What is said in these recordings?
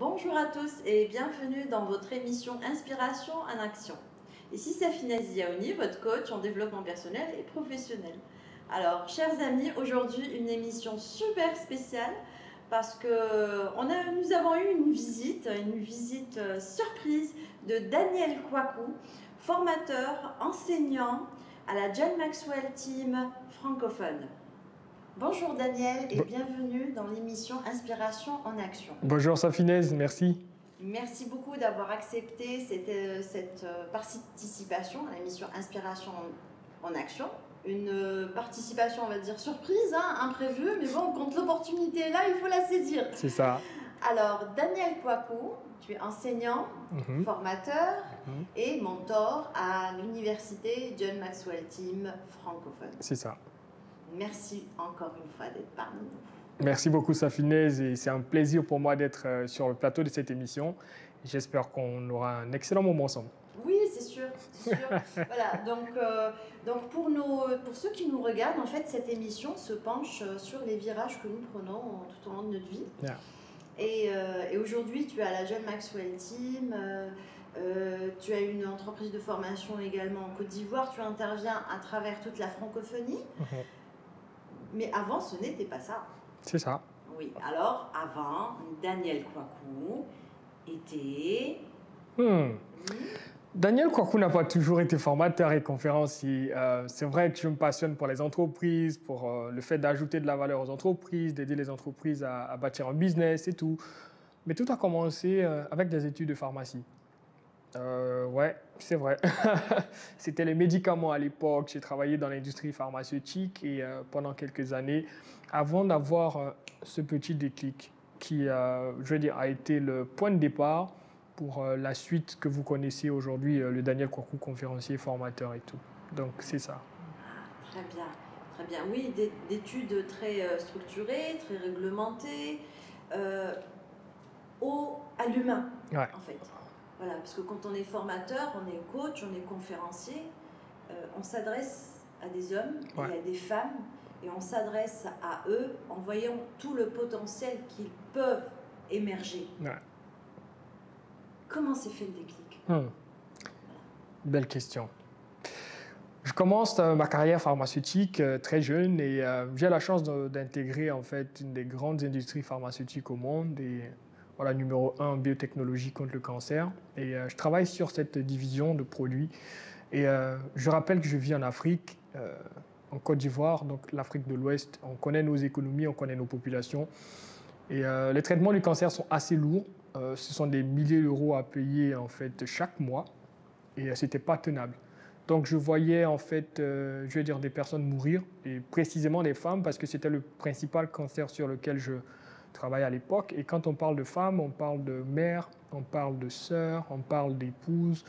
Bonjour à tous et bienvenue dans votre émission Inspiration en Action. Ici Safina Ziaouni, votre coach en développement personnel et professionnel. Alors, chers amis, aujourd'hui une émission super spéciale parce que nous avons eu une visite surprise de Daniel Kouakou, formateur, enseignant à la John Maxwell Team francophone. Bonjour Daniel et bienvenue dans l'émission Inspiration en Action. Bonjour Safinez, merci. Merci beaucoup d'avoir accepté cette participation à l'émission Inspiration en Action. Une participation, on va dire, surprise, imprévue, mais bon, quand l'opportunité est là, il faut la saisir. C'est ça. Alors, Daniel Kouakou, tu es enseignant, formateur et mentor à l'université John Maxwell Team francophone. C'est ça. Merci encore une fois d'être parmi nous. Merci beaucoup Safinez et c'est un plaisir pour moi d'être sur le plateau de cette émission. J'espère qu'on aura un excellent moment ensemble. Oui, c'est sûr. Voilà, donc pour ceux qui nous regardent, en fait, cette émission se penche sur les virages que nous prenons tout au long de notre vie. Yeah. Et aujourd'hui, tu es à la John Maxwell Team, tu as une entreprise de formation également en Côte d'Ivoire, tu interviens à travers toute la francophonie. Mais avant, ce n'était pas ça. C'est ça. Oui, alors avant, Daniel Kouakou était... Daniel Kouakou n'a pas toujours été formateur et conférencier. C'est vrai que je me passionne pour les entreprises, pour le fait d'ajouter de la valeur aux entreprises, d'aider les entreprises à bâtir un business et tout. Mais tout a commencé avec des études de pharmacie. Ouais, c'est vrai. C'était les médicaments à l'époque. J'ai travaillé dans l'industrie pharmaceutique et pendant quelques années, avant d'avoir ce petit déclic qui, je veux dire, a été le point de départ pour la suite que vous connaissez aujourd'hui, le Daniel Kouakou, conférencier, formateur et tout. Donc, c'est ça. Très bien, très bien. Oui, d'études très structurées, très réglementées, à l'humain, Ouais. en fait. Voilà, parce que quand on est formateur, on est coach, on est conférencier, on s'adresse à des hommes et à des femmes, et on s'adresse à eux en voyant tout le potentiel qu'ils peuvent émerger. Ouais. Comment s'est fait le déclic? Belle question. Je commence ma carrière pharmaceutique très jeune et j'ai la chance d'intégrer en fait une des grandes industries pharmaceutiques au monde et voilà, numéro 1 en biotechnologie contre le cancer. Et je travaille sur cette division de produits. Et je rappelle que je vis en Afrique, en Côte d'Ivoire, donc l'Afrique de l'Ouest. On connaît nos économies, on connaît nos populations. Et les traitements du cancer sont assez lourds. Ce sont des milliers d'euros à payer en fait chaque mois. Et ce n'était pas tenable. Donc je voyais en fait, je veux dire, des personnes mourir, et précisément des femmes, parce que c'était le principal cancer sur lequel je travaillais à l'époque. Et quand on parle de femmes, on parle de mère, on parle de sœur, on parle d'épouse.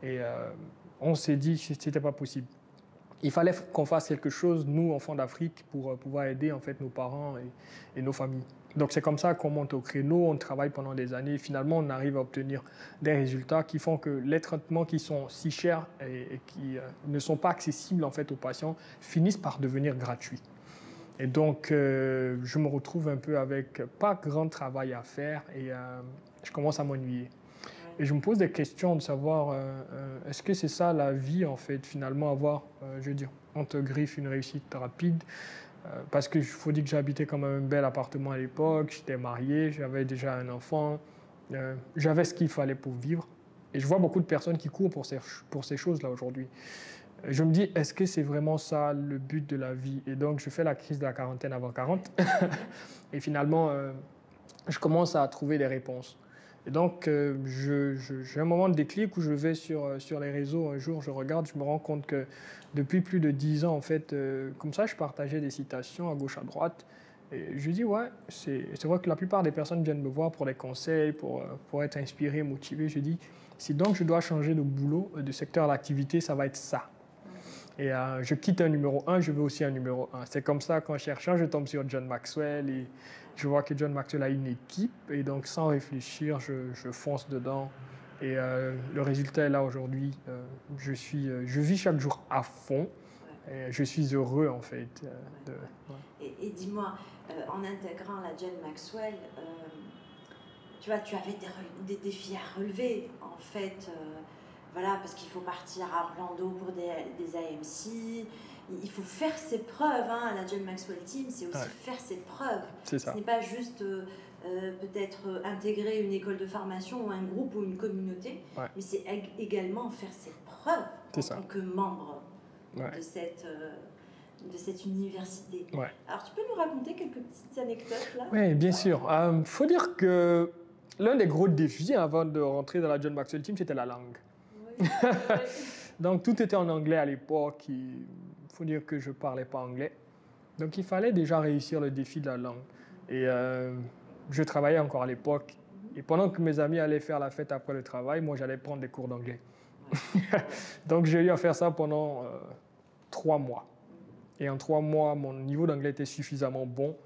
Et on s'est dit que ce n'était pas possible. Il fallait qu'on fasse quelque chose, nous, enfants d'Afrique, pour pouvoir aider en fait nos parents et nos familles. Donc c'est comme ça qu'on monte au créneau, on travaille pendant des années et finalement on arrive à obtenir des résultats qui font que les traitements qui sont si chers et qui ne sont pas accessibles en fait aux patients finissent par devenir gratuits. Et donc je me retrouve un peu avec pas grand travail à faire et je commence à m'ennuyer. Et je me pose des questions de savoir, est-ce que c'est ça la vie en fait, finalement avoir, je veux dire, entre griffes une réussite rapide, parce qu'il faut dire que j'habitais quand même un bel appartement à l'époque, j'étais marié, j'avais déjà un enfant, j'avais ce qu'il fallait pour vivre. Et je vois beaucoup de personnes qui courent pour ces choses-là aujourd'hui. Je me dis, est-ce que c'est vraiment ça le but de la vie? Et donc je fais la crise de la quarantaine avant 40 et finalement je commence à trouver des réponses. Et donc, j'ai un moment de déclic où je vais sur les réseaux. Un jour, je regarde, je me rends compte que depuis plus de 10 ans, en fait, comme ça, je partageais des citations à gauche, à droite. Et je dis, ouais, c'est vrai que la plupart des personnes viennent me voir pour des conseils, pour être inspiré, motivé. Je dis, si donc je dois changer de boulot, de secteur d'activité, ça va être ça. Et je quitte un numéro 1, je veux aussi un numéro 1. C'est comme ça qu'en cherchant, je tombe sur John Maxwell et je vois que John Maxwell a une équipe. Et donc, sans réfléchir, je fonce dedans. Et le résultat est là aujourd'hui. Je vis chaque jour à fond. Et je suis heureux, en fait. Et dis-moi, en intégrant la John Maxwell, tu vois, tu avais des défis à relever, en fait. Voilà, parce qu'il faut partir à Orlando pour des AMC. Il faut faire ses preuves. Hein. La John Maxwell Team, c'est aussi faire ses preuves. C'est ça. Ce n'est pas juste peut-être intégrer une école de formation ou un groupe ou une communauté, mais c'est également faire ses preuves en tant que membre de cette université. Alors, tu peux nous raconter quelques petites anecdotes là? Oui, bien sûr. Faut dire que l'un des gros défis avant de rentrer dans la John Maxwell Team, c'était la langue. Oui. Donc, tout était en anglais à l'époque. Il faut dire que je ne parlais pas anglais. Donc, il fallait déjà réussir le défi de la langue. Et je travaillais encore à l'époque. Et pendant que mes amis allaient faire la fête après le travail, moi, j'allais prendre des cours d'anglais. Donc, j'ai eu à faire ça pendant 3 mois. Et en 3 mois, mon niveau d'anglais était suffisamment bon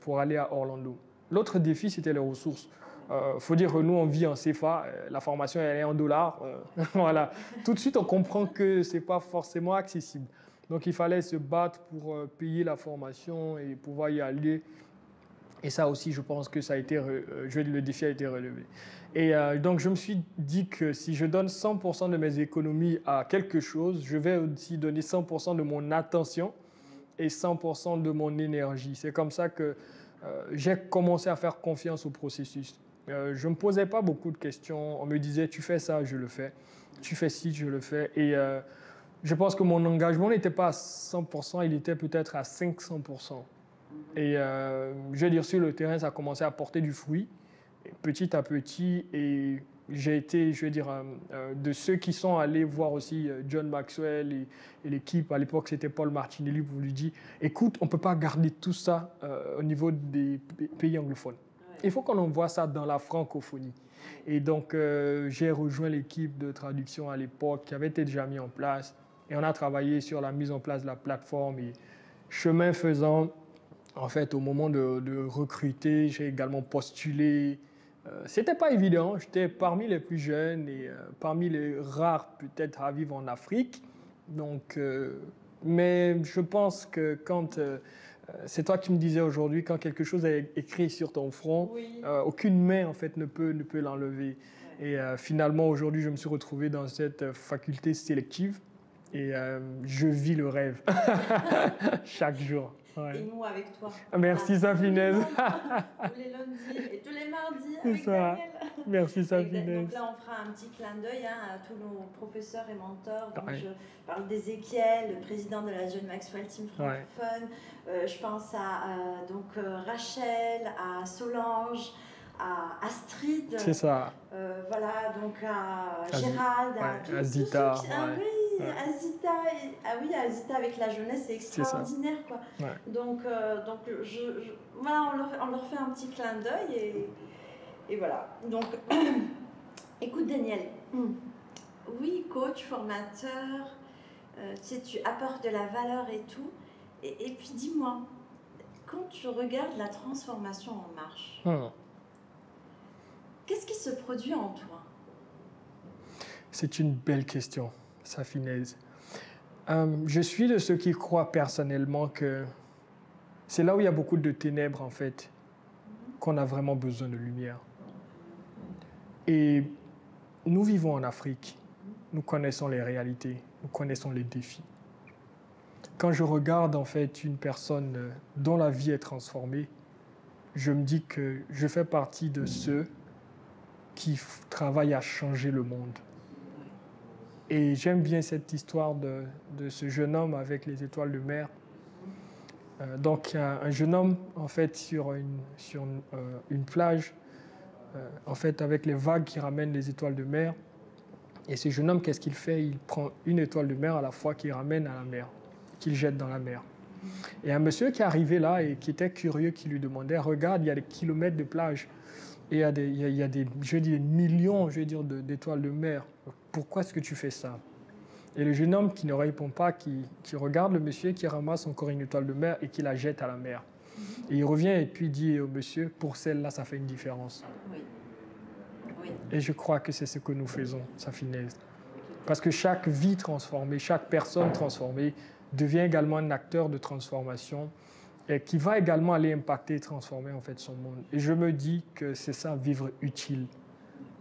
pour aller à Orlando. L'autre défi, c'était les ressources. Faut dire que nous, on vit en CFA, la formation, elle est en dollars. Voilà. Tout de suite, on comprend que ce n'est pas forcément accessible. Donc, il fallait se battre pour payer la formation et pouvoir y aller. Et ça aussi, je pense que ça a été, le défi a été relevé. Et donc, je me suis dit que si je donne 100% de mes économies à quelque chose, je vais aussi donner 100% de mon attention et 100% de mon énergie. C'est comme ça que j'ai commencé à faire confiance au processus. Je ne me posais pas beaucoup de questions. On me disait, tu fais ça, je le fais. Tu fais ci, je le fais. Et je pense que mon engagement n'était pas à 100%, il était peut-être à 500%. Et je veux dire, sur le terrain, ça a commencé à porter du fruit, petit à petit. Et j'ai été, je veux dire, de ceux qui sont allés voir aussi John Maxwell et l'équipe. À l'époque, c'était Paul Martinelli pour lui dire, écoute, on ne peut pas garder tout ça au niveau des pays anglophones. Il faut qu'on envoie ça dans la francophonie. Et donc, j'ai rejoint l'équipe de traduction à l'époque qui avait été déjà mise en place. Et on a travaillé sur la mise en place de la plateforme. Et chemin faisant, en fait, au moment de recruter, j'ai également postulé. C'était pas évident. J'étais parmi les plus jeunes et parmi les rares peut-être à vivre en Afrique. Donc, mais je pense que quand... c'est toi qui me disais aujourd'hui, quand quelque chose est écrit sur ton front, aucune main en fait ne peut l'enlever. Et finalement, aujourd'hui, je me suis retrouvé dans cette faculté sélective et je vis le rêve chaque jour. Et nous avec toi. Merci Safinaise. Tous les lundis et tous les mardis avec Daniel. Merci Safinaise. Donc là, on fera un petit clin d'œil à tous nos professeurs et mentors. Donc, je parle d'Ézéchiel, le président de la John Maxwell Team francophone. Je pense à Rachel, à Solange, à Astrid. C'est ça. Voilà, donc à Gérald, à Zita. Azita avec la jeunesse, c'est extraordinaire, quoi. Donc voilà, on leur fait un petit clin d'œil et voilà. Donc, écoute Daniel, oui, coach, formateur, tu apportes de la valeur et tout. Et puis dis-moi, quand tu regardes la transformation en marche, qu'est-ce qui se produit en toi? C'est une belle question, Safinaise. Je suis de ceux qui croient personnellement que c'est là où il y a beaucoup de ténèbres, en fait, qu'on a vraiment besoin de lumière. Et nous vivons en Afrique. Nous connaissons les réalités, nous connaissons les défis. Quand je regarde, en fait, une personne dont la vie est transformée, je me dis que je fais partie de ceux qui travaillent à changer le monde. Et j'aime bien cette histoire de ce jeune homme avec les étoiles de mer. Donc, un jeune homme, en fait, sur une plage, en fait, avec les vagues qui ramènent les étoiles de mer. Et ce jeune homme, qu'est-ce qu'il fait? Il prend une étoile de mer à la fois qu'il ramène à la mer, qu'il jette dans la mer. Et un monsieur qui est arrivé là et qui était curieux, qui lui demandait, regarde, il y a des kilomètres de plage. Et il y a des millions, d'étoiles de mer. Pourquoi est-ce que tu fais ça? Et le jeune homme qui ne répond pas, qui regarde le monsieur, qui ramasse encore une étoile de mer et qui la jette à la mer. Et il revient et puis dit au monsieur, pour celle-là, ça fait une différence. Oui. Et je crois que c'est ce que nous faisons, Safinaise. Parce que chaque vie transformée, chaque personne transformée devient également un acteur de transformation et qui va également aller impacter et transformer en fait son monde. Et je me dis que c'est ça, vivre utile.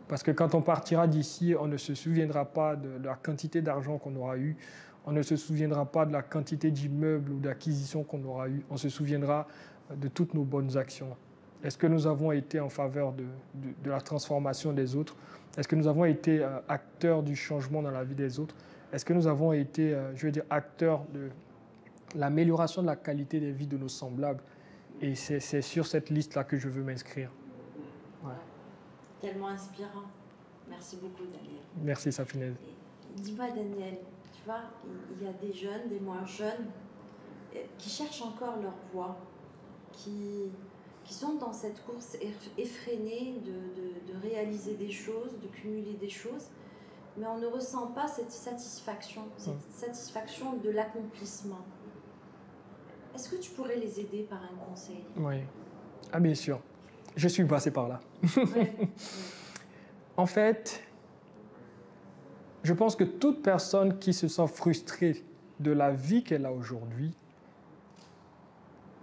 Parce que quand on partira d'ici, on ne se souviendra pas de la quantité d'argent qu'on aura eu, on ne se souviendra pas de la quantité d'immeubles ou d'acquisitions qu'on aura eu, on se souviendra de toutes nos bonnes actions. Est-ce que nous avons été en faveur de la transformation des autres? Est-ce que nous avons été acteurs du changement dans la vie des autres? Est-ce que nous avons été, je veux dire, acteurs de l'amélioration de la qualité des vies de nos semblables? Et c'est sur cette liste-là que je veux m'inscrire. Ouais. Tellement inspirant. Merci beaucoup, Daniel. Merci, Safinez. Dis-moi, Daniel, tu vois, il y a des jeunes, des moins jeunes, qui cherchent encore leur voie, qui sont dans cette course effrénée de réaliser des choses, de cumuler des choses, mais on ne ressent pas cette satisfaction de l'accomplissement. Est-ce que tu pourrais les aider par un conseil? Oui. Ah, bien sûr. Je suis passé par là. Ouais. En fait, je pense que toute personne qui se sent frustrée de la vie qu'elle a aujourd'hui,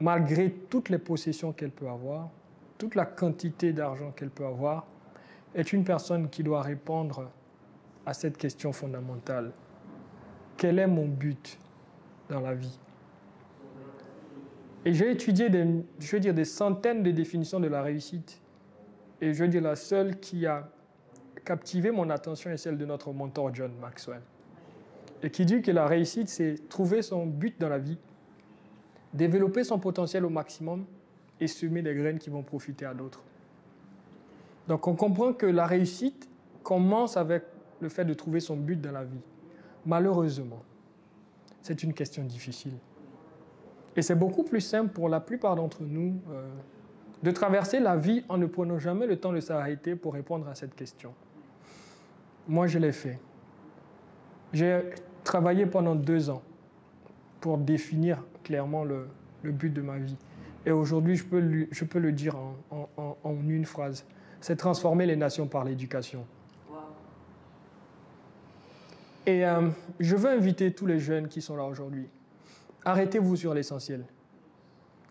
malgré toutes les possessions qu'elle peut avoir, toute la quantité d'argent qu'elle peut avoir, est une personne qui doit répondre à cette question fondamentale. Quel est mon but dans la vie? Et j'ai étudié des centaines de définitions de la réussite. Et je veux dire, la seule qui a captivé mon attention est celle de notre mentor John Maxwell. Et qui dit que la réussite, c'est trouver son but dans la vie, développer son potentiel au maximum et semer des graines qui vont profiter à d'autres. Donc on comprend que la réussite commence avec le fait de trouver son but dans la vie. Malheureusement, c'est une question difficile. Et c'est beaucoup plus simple pour la plupart d'entre nous de traverser la vie en ne prenant jamais le temps de s'arrêter pour répondre à cette question. Moi, je l'ai fait. J'ai travaillé pendant 2 ans pour définir clairement le but de ma vie. Et aujourd'hui, je peux le dire en une phrase. C'est transformer les nations par l'éducation. Wow. Et je veux inviter tous les jeunes qui sont là aujourd'hui. Arrêtez-vous sur l'essentiel.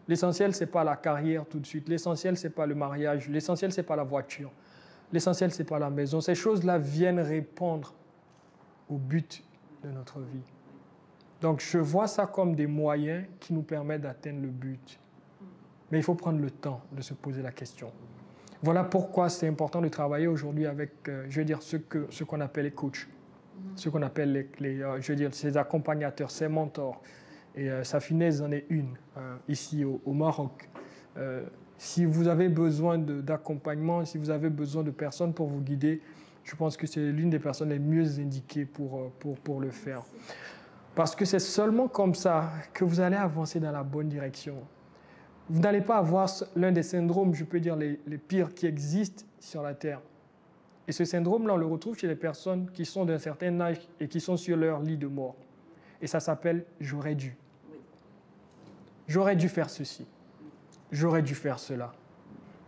L'essentiel, ce n'est pas la carrière tout de suite. L'essentiel, ce n'est pas le mariage. L'essentiel, ce n'est pas la voiture. L'essentiel, ce n'est pas la maison. Ces choses-là viennent répondre au but de notre vie. Donc, je vois ça comme des moyens qui nous permettent d'atteindre le but. Mais il faut prendre le temps de se poser la question. Voilà pourquoi c'est important de travailler aujourd'hui avec, je veux dire, ce qu'on appelle les coachs, ce qu'on appelle je veux dire, ces accompagnateurs, ces mentors. Et Safinez en est une, ici au Maroc. Si vous avez besoin d'accompagnement, si vous avez besoin de personnes pour vous guider, je pense que c'est l'une des personnes les mieux indiquées pour le faire. Parce que c'est seulement comme ça que vous allez avancer dans la bonne direction. Vous n'allez pas avoir l'un des syndromes, je peux dire, les pires qui existent sur la Terre. Et ce syndrome-là, on le retrouve chez les personnes qui sont d'un certain âge et qui sont sur leur lit de mort. Et ça s'appelle « j'aurais dû ». J'aurais dû faire ceci. J'aurais dû faire cela.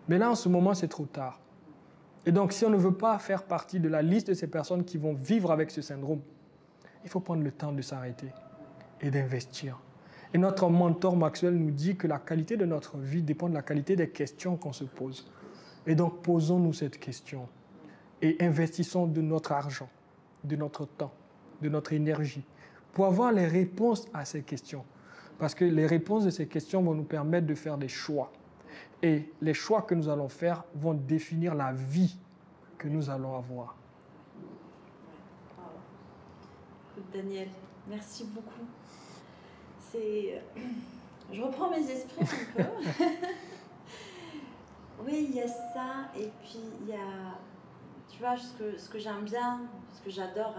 Mais là, en ce moment, c'est trop tard. Et donc, si on ne veut pas faire partie de la liste de ces personnes qui vont vivre avec ce syndrome, il faut prendre le temps de s'arrêter et d'investir. Et notre mentor Maxwell nous dit que la qualité de notre vie dépend de la qualité des questions qu'on se pose. Et donc, posons-nous cette question et investissons de notre argent, de notre temps, de notre énergie pour avoir les réponses à ces questions. Parce que les réponses de ces questions vont nous permettre de faire des choix. Et les choix que nous allons faire vont définir la vie que nous allons avoir. Daniel, merci beaucoup. Je reprends mes esprits un peu. Oui, il y a ça, et puis il y a, tu vois, ce que j'aime bien, ce que j'adore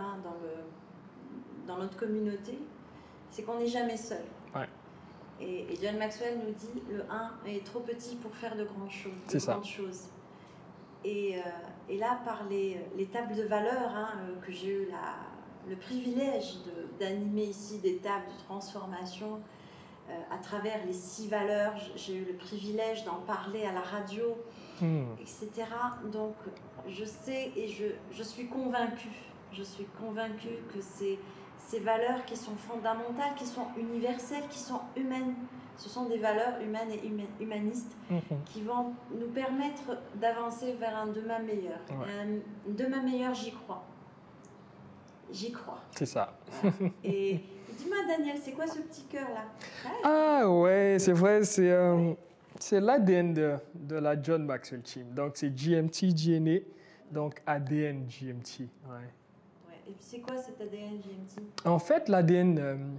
dans notre communauté, c'est qu'on n'est jamais seul. Ouais. Et John Maxwell nous dit, le 1 est trop petit pour faire de grandes choses. C'est ça. Et là, par les tables de valeur, que j'ai eu le privilège d'animer ici des tables de transformation à travers les 6 valeurs, j'ai eu le privilège d'en parler à la radio, etc. Donc, je sais et je suis convaincue que ces valeurs qui sont fondamentales, qui sont universelles, qui sont humaines, Ce sont des valeurs humaines et humanistes qui vont nous permettre d'avancer vers un demain meilleur. Ouais. Un demain meilleur, j'y crois. J'y crois. C'est ça. Voilà. Et dis-moi, Daniel, c'est quoi ce petit cœur-là? Ah ouais, c'est vrai, c'est l'ADN de la John Maxwell Team. Donc c'est GMT, GNA, donc ADN GMT. Ouais. Et puis c'est quoi cet ADN GMT? En fait, l'ADN,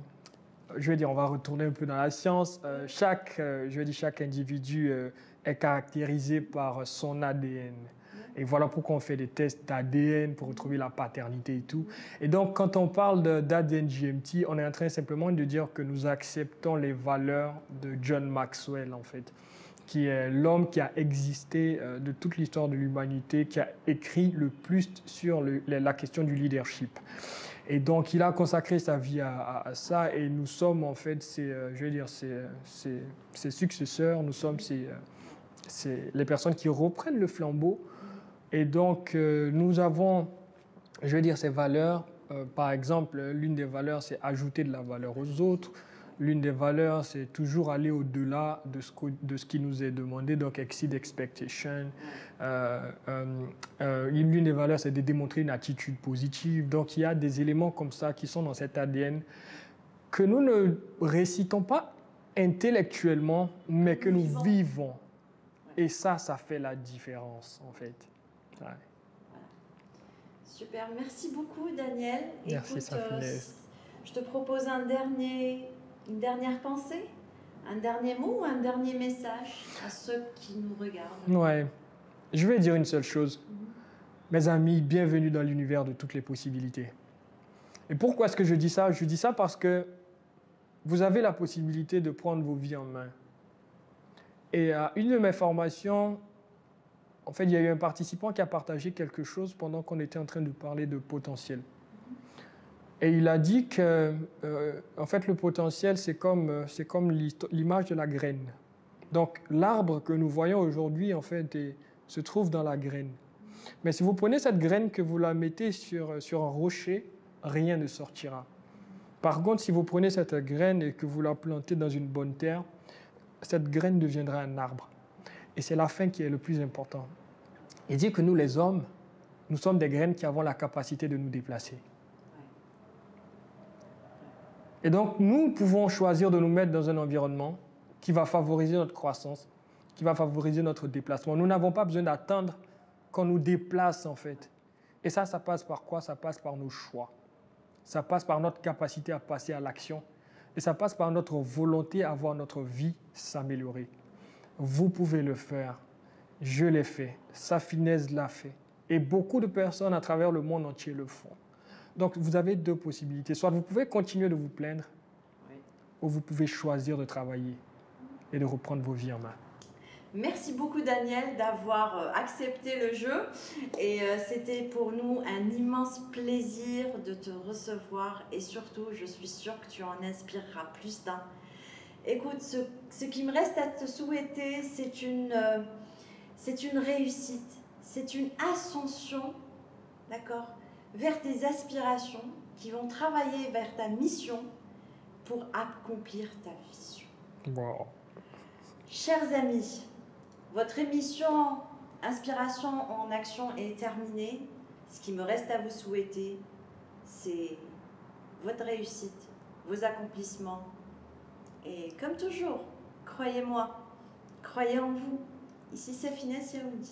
je veux dire, on va retourner un peu dans la science. Chaque individu est caractérisé par son ADN. Et voilà pourquoi on fait des tests d'ADN pour retrouver la paternité et tout. Et donc, quand on parle d'ADN GMT, on est en train simplement de dire que nous acceptons les valeurs de John Maxwell, en fait, qui est l'homme qui a existé de toute l'histoire de l'humanité, qui a écrit le plus sur la question du leadership. Et donc, il a consacré sa vie à ça, et nous sommes en fait ses successeurs, nous sommes les personnes qui reprennent le flambeau. Et donc, nous avons, ces valeurs. Par exemple, l'une des valeurs, c'est ajouter de la valeur aux autres. L'une des valeurs, c'est toujours aller au-delà de ce qui nous est demandé, donc exceed expectation. L'une des valeurs, c'est de démontrer une attitude positive. Donc, il y a des éléments comme ça qui sont dans cet ADN que nous ne récitons pas intellectuellement, mais que nous vivons. Et ça fait la différence, en fait. Ouais. Voilà. Super, merci beaucoup Daniel. Merci. Écoute, je te propose une dernière pensée, un dernier mot ou un dernier message à ceux qui nous regardent. Ouais, je vais dire une seule chose. Mes amis, bienvenue dans l'univers de toutes les possibilités. Et pourquoi est-ce que je dis ça? Je dis ça parce que vous avez la possibilité de prendre vos vies en main. Et à une de mes formations, en fait, il y a eu un participant qui a partagé quelque chose pendant qu'on était en train de parler de potentiel. Et il a dit que, en fait, le potentiel, c'est comme l'image de la graine. Donc, l'arbre que nous voyons aujourd'hui, en fait, se trouve dans la graine. Mais si vous prenez cette graine, que vous la mettez sur un rocher, rien ne sortira. Par contre, si vous prenez cette graine et que vous la plantez dans une bonne terre, cette graine deviendra un arbre. Et c'est la fin qui est le plus important. Il dit que nous, les hommes, nous sommes des graines qui avons la capacité de nous déplacer. Et donc, nous pouvons choisir de nous mettre dans un environnement qui va favoriser notre croissance, qui va favoriser notre déplacement. Nous n'avons pas besoin d'attendre qu'on nous déplace, en fait. Et ça passe par quoi? Ça passe par nos choix. Ça passe par notre capacité à passer à l'action. Et ça passe par notre volonté à voir notre vie s'améliorer. Vous pouvez le faire. Je l'ai fait. Safinez l'a fait. Et beaucoup de personnes à travers le monde entier le font. Donc, vous avez deux possibilités. Soit vous pouvez continuer de vous plaindre, ou vous pouvez choisir de travailler et de reprendre vos vies en main. Merci beaucoup Daniel d'avoir accepté le jeu. Et c'était pour nous un immense plaisir de te recevoir. Et surtout, je suis sûre que tu en inspireras plus d'un. Écoute, ce qui me reste à te souhaiter, c'est une réussite, c'est une ascension, d'accord, vers tes aspirations qui vont travailler vers ta mission pour accomplir ta vision. Wow. Chers amis, votre émission Inspiration en action est terminée. Ce qui me reste à vous souhaiter, c'est votre réussite, vos accomplissements. Et comme toujours, croyez-moi, croyez en vous. Ici, c'est Finesse Yaoudi.